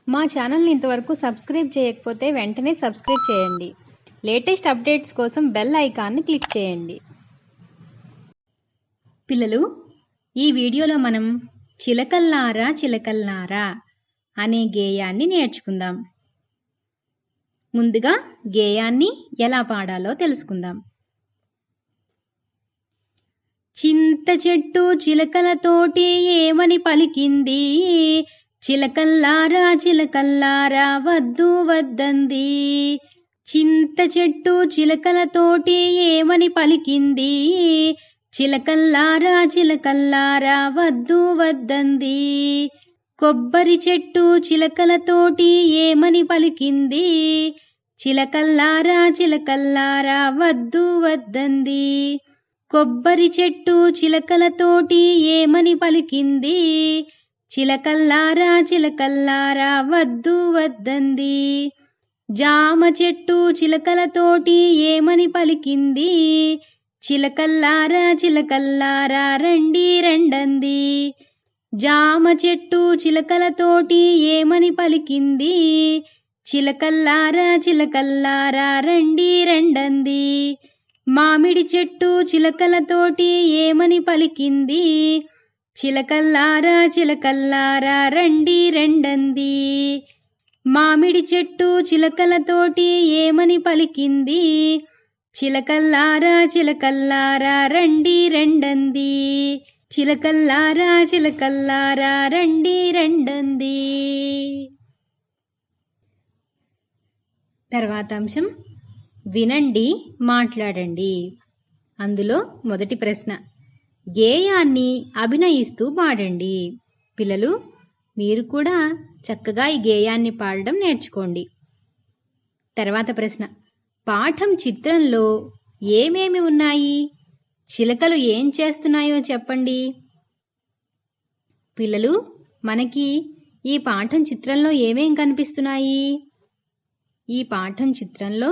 మా ఛానల్ని ఇంతవరకు సబ్స్క్రైబ్ చేయకపోతే వెంటనే సబ్స్క్రైబ్ చేయండి. లేటెస్ట్ అప్డేట్స్ కోసం బెల్ ఐకాన్ని క్లిక్ చేయండి. పిల్లలు, ఈ వీడియోలో మనం చిలకల్లారా చిలకల్లారా అనే గేయాన్ని నేర్చుకుందాం. ముందుగా గేయాన్ని ఎలా పాడాలో తెలుసుకుందాం. చింత చెట్టు చిలకలతోటి ఏమని పలికింది, చిలకల్లారా చిలకల్లారా వద్దు వద్దంది. చింత చెట్టు చిలకలతోటి ఏమని పలికింది, చిలకల్లారా చిలకల్లారా వద్దు వద్దంది. కొబ్బరి చెట్టు చిలకలతోటి ఏమని పలికింది, చిలకల్లారా చిలకల్లారా వద్దు వద్దంది. కొబ్బరి చెట్టు చిలకలతోటి ఏమని పలికింది, చిలకల్లారా చిలకల్లారా వద్దు వద్దంది. జామ చెట్టు చిలకలతోటి ఏమని పలికింది, చిలకల్లారా చిలకల్లారా రండి రండంది. జామ చెట్టు చిలకలతోటి ఏమని పలికింది, చిలకల్లారా చిలకల్లారా రండి రండంది. మామిడి చెట్టు చిలకలతోటి ఏమని పలికింది, చిలకల్లారా చిలకల్లారా రండి రెండంది. మామిడి చెట్టు చిలకలతోటి ఏమని పలికింది, చిలకల్లారా చిలకల్లారా రండి రెండంది. చిలకల్లారా చిలకల్లారా రండి రెండంది. తర్వాత అంశం వినండి, మాట్లాడండి. అందులో మొదటి ప్రశ్న, గేయాన్ని అభినయిస్తూ పాడండి. పిల్లలు, మీరు కూడా చక్కగా ఈ గేయాన్ని పాడడం నేర్చుకోండి. తర్వాత ప్రశ్న, పాఠం చిత్రంలో ఏమేమి ఉన్నాయి, చిలకలు ఏం చేస్తున్నాయో చెప్పండి. పిల్లలు, మనకి ఈ పాఠం చిత్రంలో ఏమేం కనిపిస్తున్నాయి? ఈ పాఠం చిత్రంలో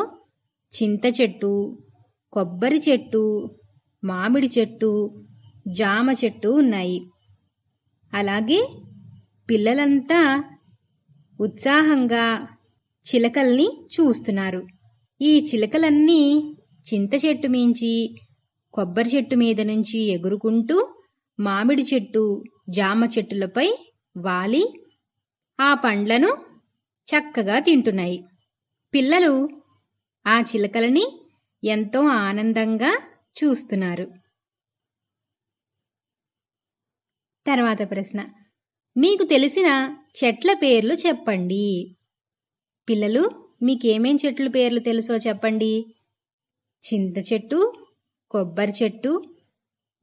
చింత చెట్టు, కొబ్బరి చెట్టు, మామిడి చెట్టు, జామ చెట్టు ఉన్నాయి. అలాగే పిల్లలంతా ఉత్సాహంగా చిలకల్ని చూస్తున్నారు. ఈ చిలకలన్నీ చింత చెట్టు మించి, కొబ్బరి చెట్టు మీద నుంచి ఎగురుకుంటూ మామిడి చెట్టు, జామ చెట్టులపై వాలి ఆ పండ్లను చక్కగా తింటున్నాయి. పిల్లలు ఆ చిలకలని ఎంతో ఆనందంగా చూస్తున్నారు. తర్వాత ప్రశ్న, మీకు తెలిసిన చెట్ల పేర్లు చెప్పండి. పిల్లలు, మీకేమేం చెట్ల పేర్లు తెలుసో చెప్పండి. చింత చెట్టు, కొబ్బరి చెట్టు,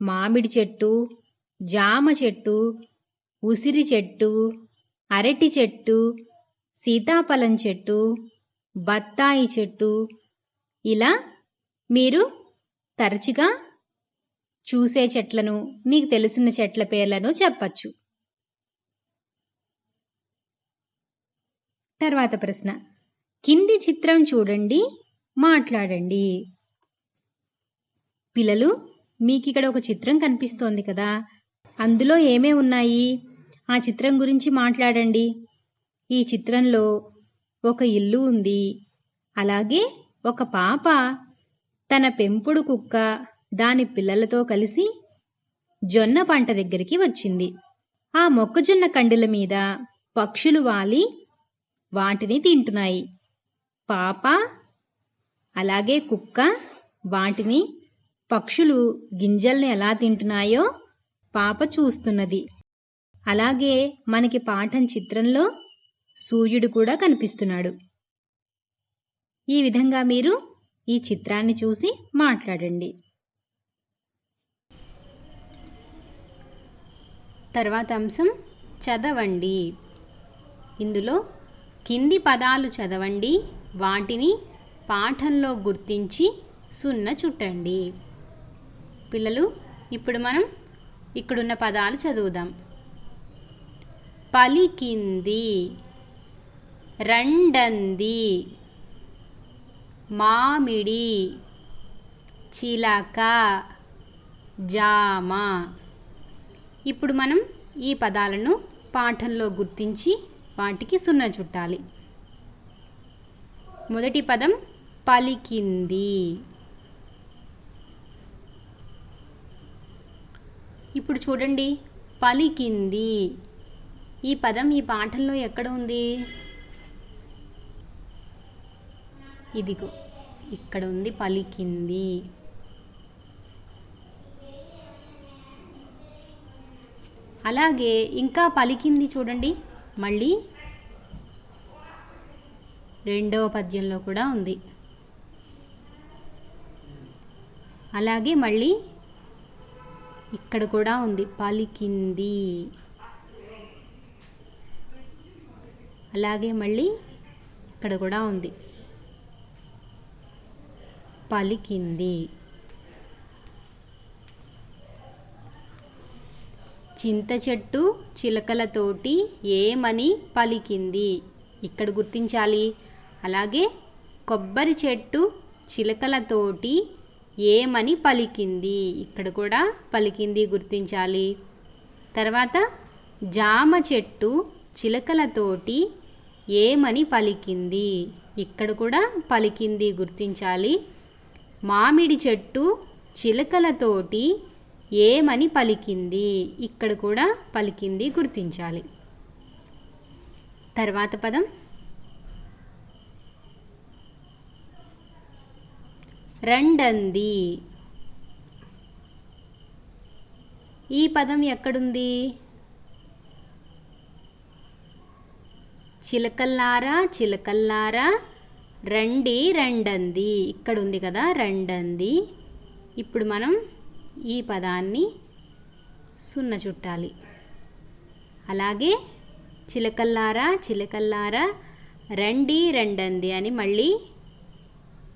మామిడి చెట్టు, జామ చెట్టు, ఉసిరి చెట్టు, అరటి చెట్టు, సీతాఫలం చెట్టు, బత్తాయి చెట్టు, ఇలా మీరు తరచుగా చూసే చెట్లను, మీకు తెలిసిన చెట్ల పేర్లను చెప్పచ్చు. తర్వాత ప్రశ్న, కింది చిత్రం చూడండి, మాట్లాడండి. పిల్లలు, మీకు ఇక్కడ ఒక చిత్రం కనిపిస్తోంది కదా, అందులో ఏమేమి ఉన్నాయి, ఆ చిత్రం గురించి మాట్లాడండి. ఈ చిత్రంలో ఒక ఇల్లు ఉంది. అలాగే ఒక పాప తన పెంపుడు కుక్క దాని పిల్లలతో కలిసి జొన్న పంట దగ్గరికి వచ్చింది. ఆ మొక్కజొన్న కండెల మీద పక్షులు వాలి వాటిని తింటున్నాయి. పాప అలాగే కుక్క వాటిని, పక్షులు గింజల్ని ఎలా తింటున్నాయో పాప చూస్తున్నది. అలాగే మనకి పాఠం చిత్రంలో సూర్యుడు కూడా కనిపిస్తున్నాడు. ఈ విధంగా మీరు ఈ చిత్రాన్ని చూసి మాట్లాడండి. తర్వాత అంశం చదవండి. ఇందులో కింది పదాలు చదవండి, వాటిని పాఠంలో గుర్తించి సున్న చుట్టండి. పిల్లలు, ఇప్పుడు మనం ఇక్కడున్న పదాలు చదువుదాం. పలికింది, రండంది, మామిడి, చిలక, జామ. ఇప్పుడు మనం ఈ పదాలను పాఠంలో గుర్తించి వాటికి సున్నా చుట్టాలి. మొదటి పదం పలికింది. ఇప్పుడు చూడండి, పలికింది ఈ పదం ఈ పాఠంలో ఎక్కడ ఉంది? ఇదిగో ఇక్కడ ఉంది, పలికింది. అలాగే ఇంకా పలికింది చూడండి, మళ్ళీ రెండవ పద్యంలో కూడా ఉంది. అలాగే మళ్ళీ ఇక్కడ కూడా ఉంది, పలికింది. అలాగే మళ్ళీ ఇక్కడ కూడా ఉంది, పలికింది. చింత చెట్టు చిలకలతోటి ఏమని పలికింది, ఇక్కడ గుర్తించాలి. అలాగే కొబ్బరి చెట్టు చిలకలతోటి ఏమని పలికింది, ఇక్కడ కూడా పలికింది గుర్తించాలి. తర్వాత జామ చెట్టు చిలకలతోటి ఏమని పలికింది, ఇక్కడ కూడా పలికింది గుర్తించాలి. మామిడి చెట్టు చిలకలతోటి ఏమని పలికింది, ఇక్కడ కూడా పలికింది గుర్తించాలి. తర్వాత పదం రెండంది. ఈ పదం ఎక్కడుంది? చిలకల్లారా చిలకల్లారా రండి రెండంది, ఇక్కడ ఉంది కదా రెండంది. ఇప్పుడు మనం ఈ పదాన్ని సున్న చుట్టాలి. అలాగే చిలకల్లారా చిలకల్లారా రండి రెండంది అని మళ్ళీ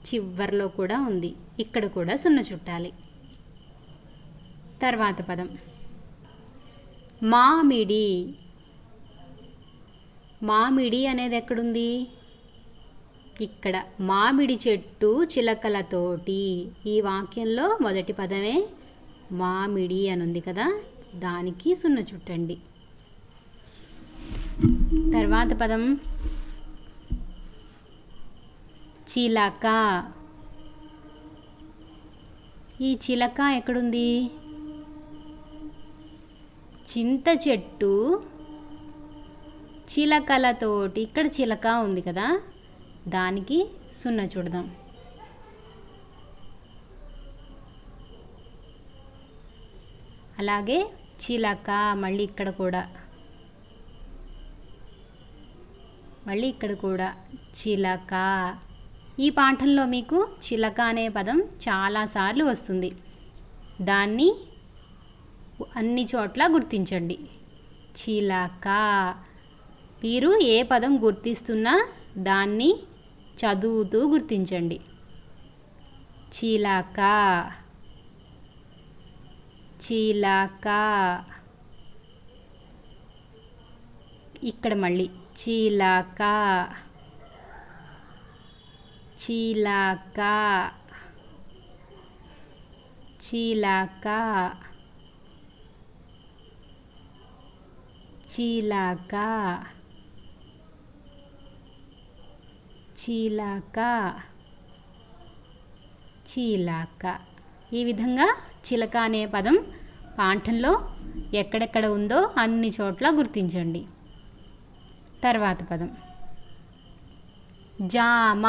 చివర్లో కూడా ఉంది, ఇక్కడ కూడా సున్న చుట్టాలి. తర్వాత పదం మామిడి. మామిడి అనేది ఎక్కడుంది? ఇక్కడ మామిడి చెట్టు చిలకలతోటి. ఈ వాక్యంలో మొదటి పదమే మామిడి అని ఉంది కదా, దానికి సున్న చుట్టండి. తర్వాత పదం చిలక. ఈ చిలక ఎక్కడుంది? చింత చెట్టు చిలకలతోటి, ఇక్కడ చిలక ఉంది కదా, దానికి సున్న చూడదాం. అలాగే చిలక మళ్ళీ ఇక్కడ కూడా, మళ్ళీ ఇక్కడ కూడా చిలక. ఈ పాఠంలో మీకు చిలక అనే పదం చాలాసార్లు వస్తుంది, దాన్ని అన్ని చోట్ల గుర్తించండి. చిలక. మీరు ఏ పదం గుర్తిస్తున్నా దాన్ని చదువుతూ గుర్తించండి. చిలక చిలక. ఇక్కడ మళ్ళీ చిలక చిలక చిలక చిలక చిలక చిలక. ఈ విధంగా చిలక అనే పదం పాఠంలో ఎక్కడెక్కడ ఉందో అన్ని చోట్ల గుర్తించండి. తర్వాత పదం జామ.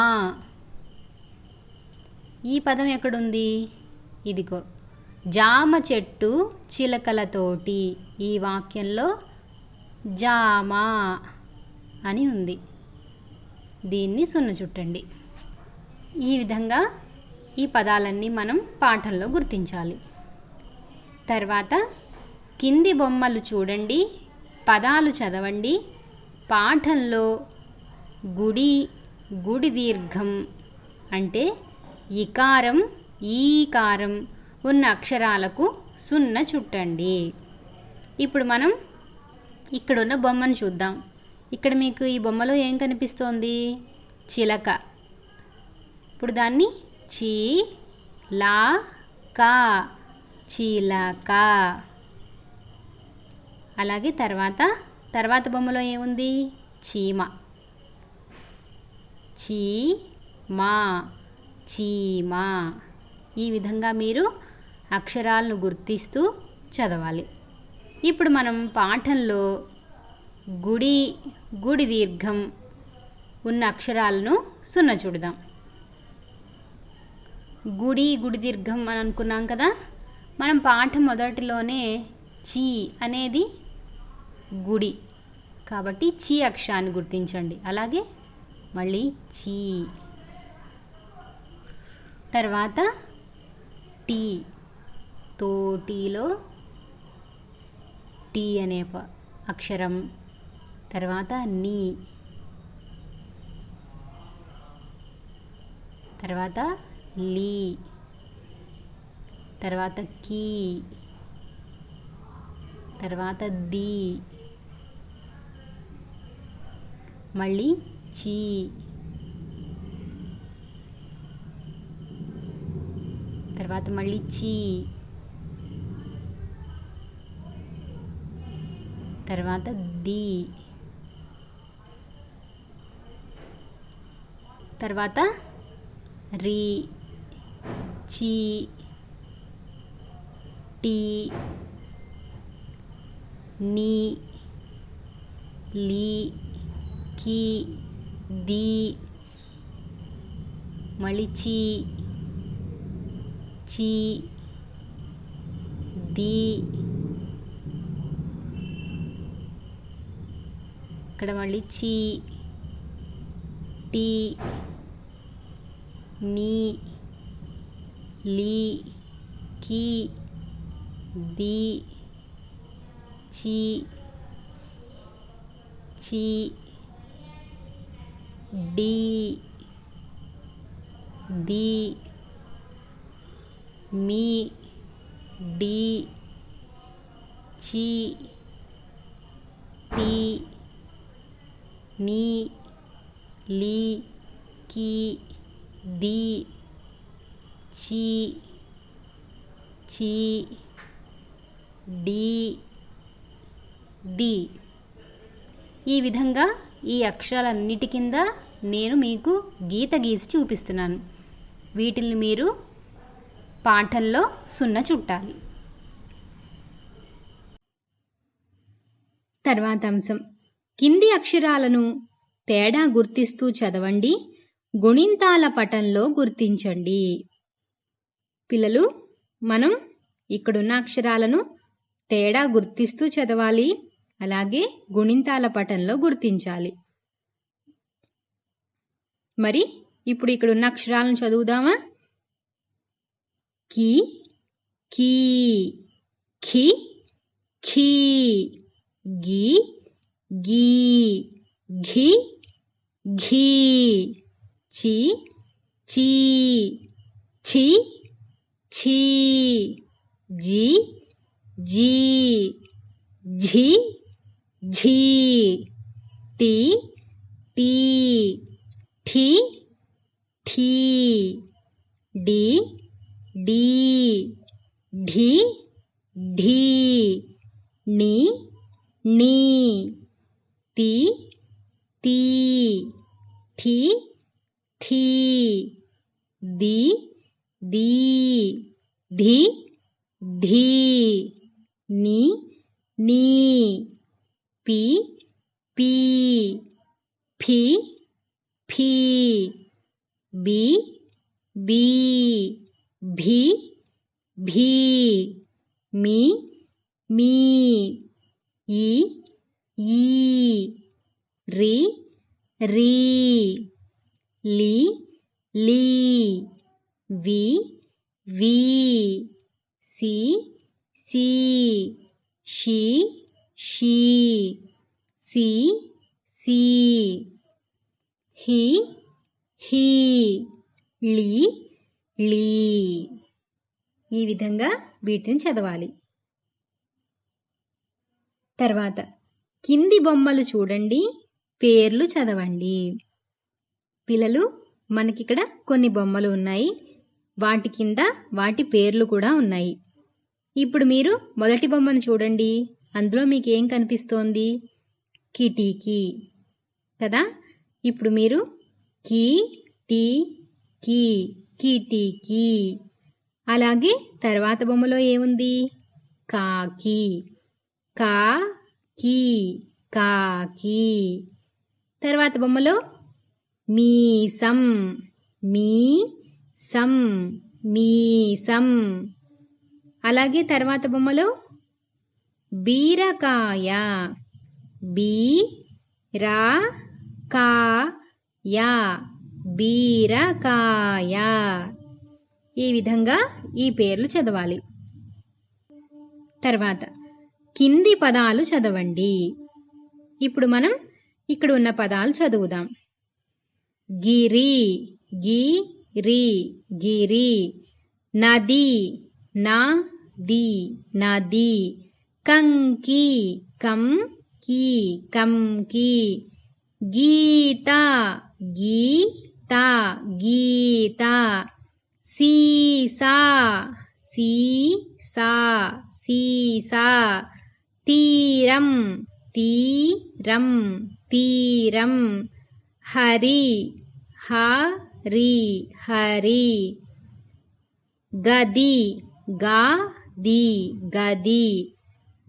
ఈ పదం ఎక్కడుంది? ఇదిగో జామ చెట్టు చిలకలతోటి. ఈ వాక్యంలో జామ అని ఉంది, దీన్ని సున్న చుట్టండి. ఈ విధంగా ఈ పదాలన్నీ మనం పాఠంలో గుర్తించాలి. తర్వాత కింది బొమ్మలు చూడండి, పదాలు చదవండి. పాఠంలో గుడి, గుడి దీర్ఘం అంటే ఇకారం, ఈకారం ఉన్న అక్షరాలకు సున్న చుట్టండి. ఇప్పుడు మనం ఇక్కడున్న బొమ్మను చూద్దాం. ఇక్కడ మీకు ఈ బొమ్మలో ఏం కనిపిస్తోంది? చిలక. ఇప్పుడు దాన్ని చీ లా కా, చిలక. అలాగే తర్వాత బొమ్మలో ఏముంది? చీమ. చీమా, చీమ. ఈ విధంగా మీరు అక్షరాలను గుర్తిస్తూ చదవాలి. ఇప్పుడు మనం పాఠంలో గుడి దీర్ఘం ఉన్న అక్షరాలను సున్న చూడదాం. గుడి దీర్ఘం అని అనుకున్నాం కదా. మనం పాఠం మొదటిలోనే చీ అనేది గుడి కాబట్టి చీ అక్షరాన్ని గుర్తించండి. అలాగే మళ్ళీ చీ. తర్వాత టీ, తోటిలో టీ అనే అక్షరం. తర్వాత నీ, తర్వాత లీ, తర్వాత కీ, తర్వాత ది, మళ్ళీ చీ, తర్వాత మళ్ళీ చీ, తర్వాత ది, తర్వాత రీ, చీ, టీ, నీ, లీ, కీ, ది, మళ్ళీ చీ, చీ, ది, ఇక్కడ మళ్ళీ చీ, టీ, నీ, లీ, కీ, ది, చీ, చీ, డి, ది, మీ, డి, చీ, టీ, నీ, లీ, కీ, ది, చీ, చీ, డి, ది. ఈ విధంగా ఈ అక్షరాలన్నిటి కింద నేను మీకు గీత గీసి చూపిస్తున్నాను. వీటిని మీరు పాఠంలో సున్న చుట్టాలి. తర్వాత అంశం, కింది అక్షరాలను తేడా గుర్తిస్తూ చదవండి, గుణింతాల పటంలో గుర్తించండి. పిల్లలు, మనం ఇక్కడున్న అక్షరాలను తేడా గుర్తిస్తూ చదవాలి, అలాగే గుణింతాల పటంలో గుర్తించాలి. మరి ఇప్పుడు ఇక్కడున్న అక్షరాలను చదువుదామా? కి, కీ, ఖి, ఖీ, గి, గీ, ఘి, ఘీ, చి, చీ, ఛి, ఛీ, జి, జీ, ఝి, ఝీ, టి, టీ, ఠి, ఠీ, డి, డీ, ఢి, ఢీ, ని, నీ, తి, తీ, థి, థీ, ది, దీ, ధి, ధీ, ని, నీ, పి, పీ, ఫి, ఫీ, బి, బీ, భి, భీ, మీ, మీ, ఈ, ఈ, రి, రీ, లి, లీ, వి, వి, సి, సి, షి, షీ, సి, సి, హి, హీ, లి, లీ. ఈ విధంగా వీటిని చదవాలి. తర్వాత కింది బొమ్మలు చూడండి, పేర్లు చదవండి. పిల్లలు, మనకిక్కడ కొన్ని బొమ్మలు ఉన్నాయి, వాటి కింద వాటి పేర్లు కూడా ఉన్నాయి. ఇప్పుడు మీరు మొదటి బొమ్మను చూడండి, అందులో మీకు ఏం కనిపిస్తోంది? కిటికీ. కదా. ఇప్పుడు మీరు కీ టీ కీ కీటీకి. అలాగే తర్వాత బొమ్మలో ఏముంది? కాకి. కా కీ కాకి. తర్వాత బొమ్మలో మీసం. మీసం మీసం. అలాగే తర్వాత బొమ్మలో బీరకాయ. బీరకాయ బీరకాయ. ఈ విధంగా ఈ పేర్లు చదవాలి. తర్వాత కింది పదాలు చదవండి. ఇప్పుడు మనం ఇక్కడ ఉన్న పదాలు చదువుదాం. గిరి గిరి గిరి. నది నది నది. కంకి కంకి కంకి. గీత గీత గీత. సీసా సీసా సీసా. తీరం తీరం తీరం. హరి హరి హరి. గది గది గది.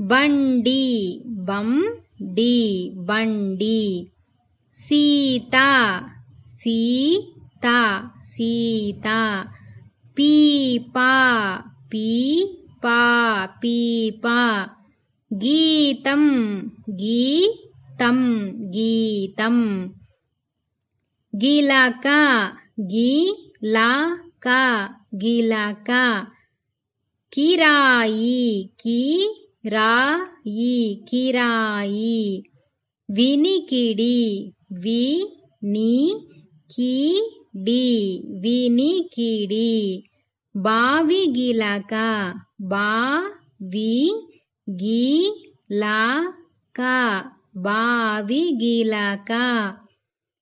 బండి బండి బండి. సీత సీత సీత. పీపా పీపా పీపా. గీతం గీతం గీతం. గిలక గిలక గిలక. కిరాయి కిరాయి కిరాయి. వినికిడి వినికిడి వినికిడి. బావి గిలక బావి గిలక బావి గిలక.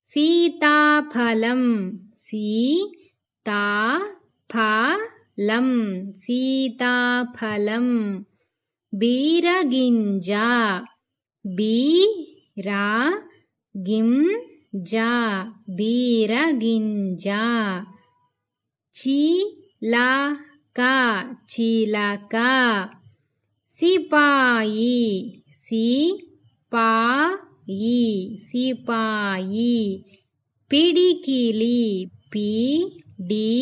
సీతాఫలం సీతాఫలం సీతాఫలం. బీరగింజ బీరగింజ బీరగింజ. చిలక చిలక. సిపాయి సిపాయి సిపాయి. పిడికిలి పిడికిలి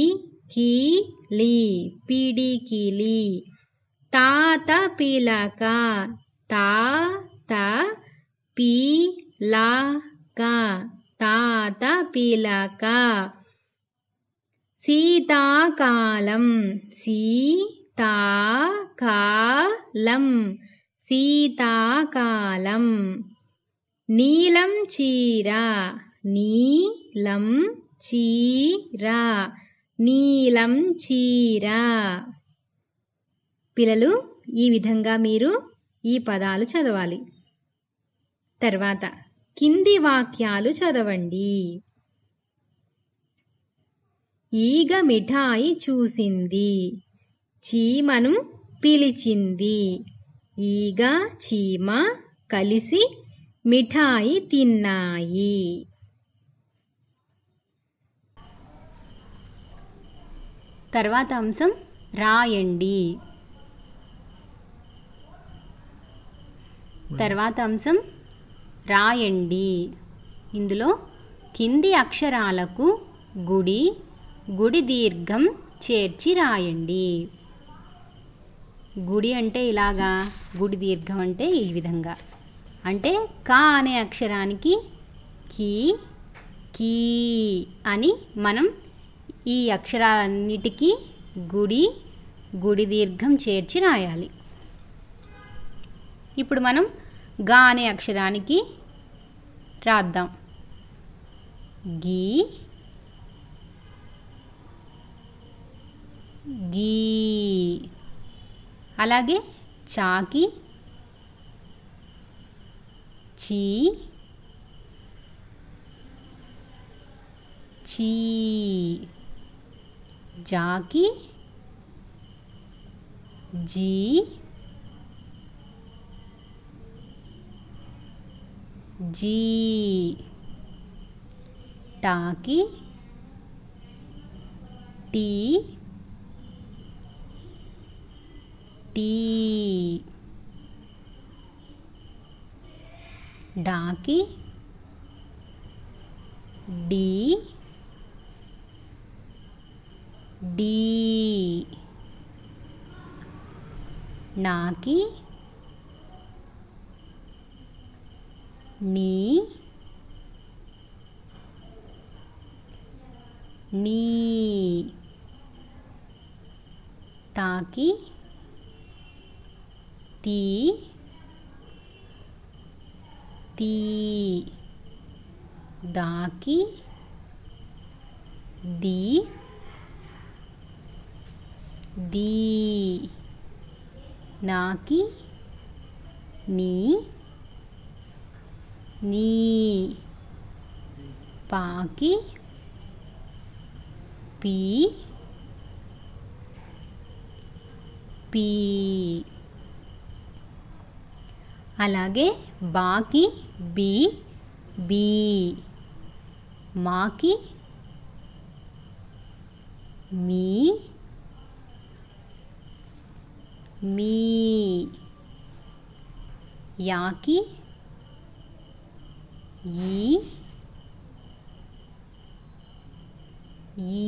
పిడికిలి. తాత పిలక తాత పిలక తాత పిలక. శీతాకాలం శీతాకాలం శీతాకాలం. నీలం చీర నీలం చీర నీలం చీర. పిల్లలు, ఈ విధంగా మీరు ఈ పదాలు చదవాలి. తర్వాత కింది వాక్యాలు చదవండి. ఈగ మిఠాయి చూసింది, చీమను పిలిచింది. ఈగ చీమ కలిసి మిఠాయి తిన్నాయి. తర్వాత అంశం రాయండి. తర్వాత అంశం రాయండి. ఇందులో కింది అక్షరాలకు గుడి గుడి దీర్ఘం చేర్చి రాయండి. గుడి అంటే ఇలాగా, గుడి దీర్ఘం అంటే ఈ విధంగా. అంటే కా అనే అక్షరానికి కీ కీ అని మనం ఈ అక్షరాలన్నిటికీ గుడి గుడి దీర్ఘం చేర్చి రాయాలి. ఇప్పుడు మనం గా అనే అక్షరానికి రాద్దాం. గీ గీ. అలాగే చాకి చీ చీ. జాకి జీ జీ. టాకి టీ టీ డాకి డి డి నాకి నీ నీ తాకి తీ తీ దాకి ది ది నాకి నీ నీ పాకి పీ పీ అలాగే బాకి బి బీ మాకి మీ మీ యాకి ఈ ఈ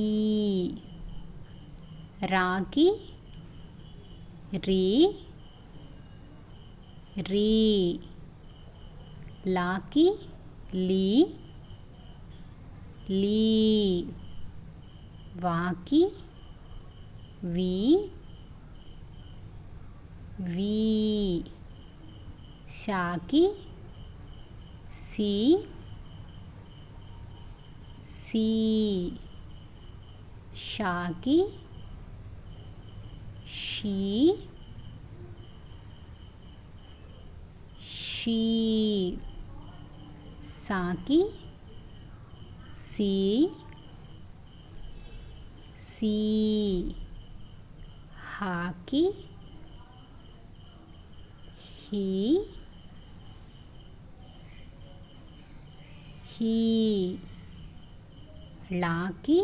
రాకి రీ రీ లాకి లీ లీ వాకి వి వి షాకి సి సి షాకి షీ షీ సాకి సి సి హాకి హీ హీ లాకి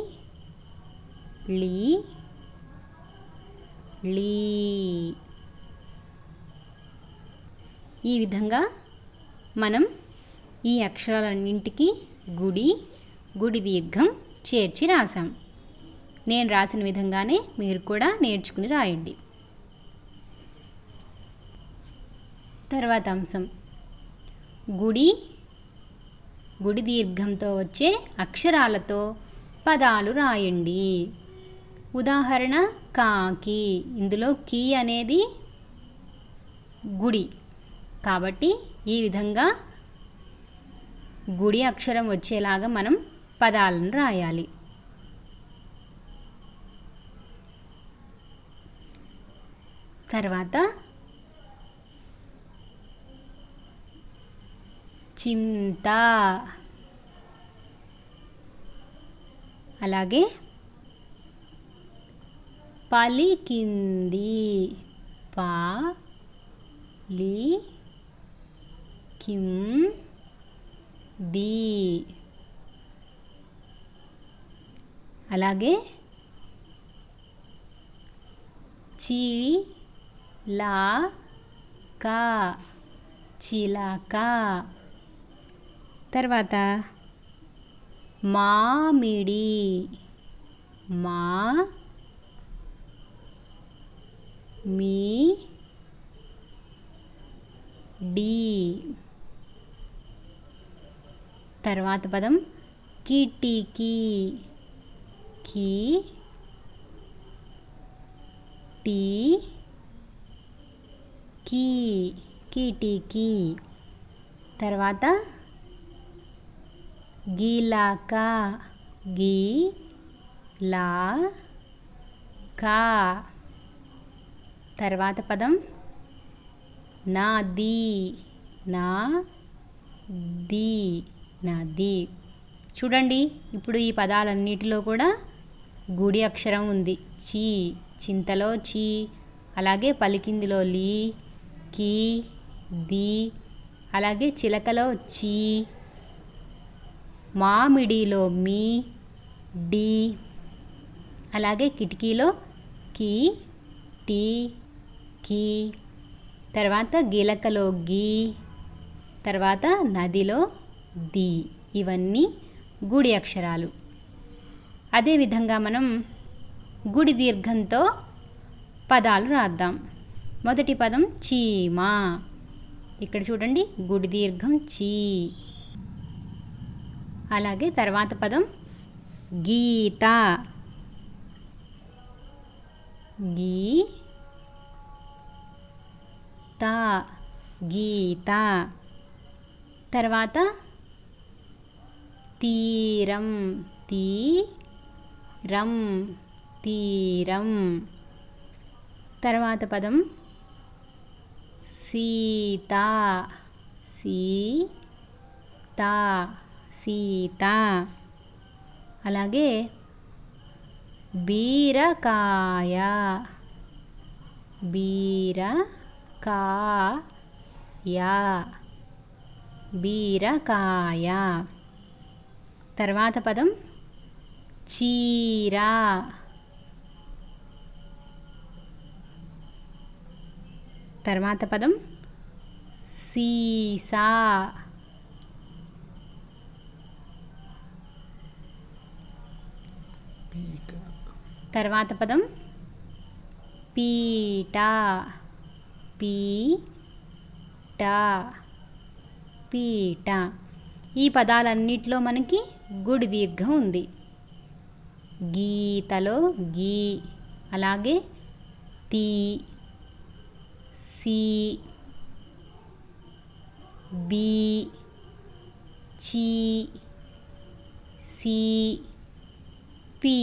లీ లీ ఈ విధంగా మనం ఈ అక్షరాలన్నింటికి గుడి దీర్ఘం చేర్చి రాసాం. నేను రాసిన విధంగానే మీరు కూడా నేర్చుకుని రాయండి. తర్వాత అంశం గుడి దీర్ఘంతో వచ్చే అక్షరాలతో పదాలు రాయండి. ఉదాహరణ కాకి. ఇందులో కీ అనేది గుడి కాబట్టి ఈ విధంగా గుడి అక్షరం వచ్చేలాగా మనం పదాలను రాయాలి. తర్వాత చింత, అలాగే పలికింది, పా లి కిం ది, అలాగే చిలక, చిలక. తర్వాత మామిడి, మా మీ డి. తర్వాత పదం కిటికీ, కి టీ కీ, కిటికీ. తర్వాత గిలక, గి లా కా. తర్వాత పదం నది, నా ది, నది. చూడండి, ఇప్పుడు ఈ పదాలన్నిటిలో కూడా గుడి అక్షరం ఉంది. చీ, చింతలో చీ, అలాగే పలికిందిలో లీ, కీ, ది, అలాగే చిలకలో చీ, మామిడిలో మీ, డి. అలాగే కిటికీలో కి, టి, కి. తర్వాత గిలకలో గి, తర్వాత నదిలో ది. ఇవన్నీ గుడి అక్షరాలు. అదేవిధంగా మనం గుడి దీర్ఘంతో పదాలు రాద్దాం. మొదటి పదం చీమ. ఇక్కడ చూడండి, గుడి దీర్ఘం చీ. అలాగే తర్వాత పదం గీత. గీ త, గీత. తర్వాత తీరం, తీరం, తీరం. తర్వాత పదం సీత, సీత, సీత. అలాగే బీరకాయ, బీరకాయ, బీరకాయ. తర్వాత పదం చీర, తర్వాత పదం సీసా, తర్వాత పదం పీట, పీట, పీట. ఈ పదాలన్నిటిలో మనకి గుడి దీర్ఘం ఉంది. గీతలో గీ, అలాగే తీ, సి, బి, చి, సి, పి.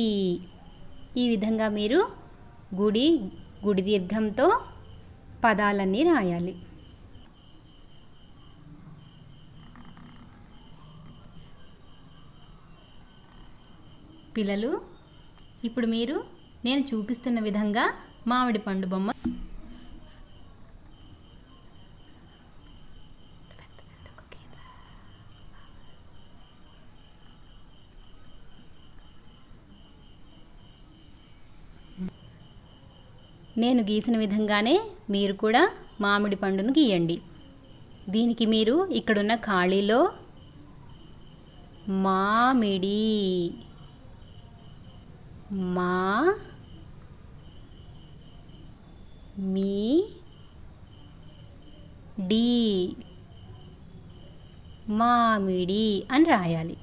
ఈ విధంగా మీరు గుడి దీర్ఘంతో పదాలన్నీ రాయాలి. పిల్లలు, ఇప్పుడు మీరు నేను చూపిస్తున్న విధంగా మామిడి పండు బొమ్మ నేను గీసిన విధంగానే మీరు కూడా మామిడి పండును గీయండి. దీనికి మీరు ఇక్కడున్న ఖాళీలో మామిడి, మా, మీ, డి, మామిడి అని రాయాలి.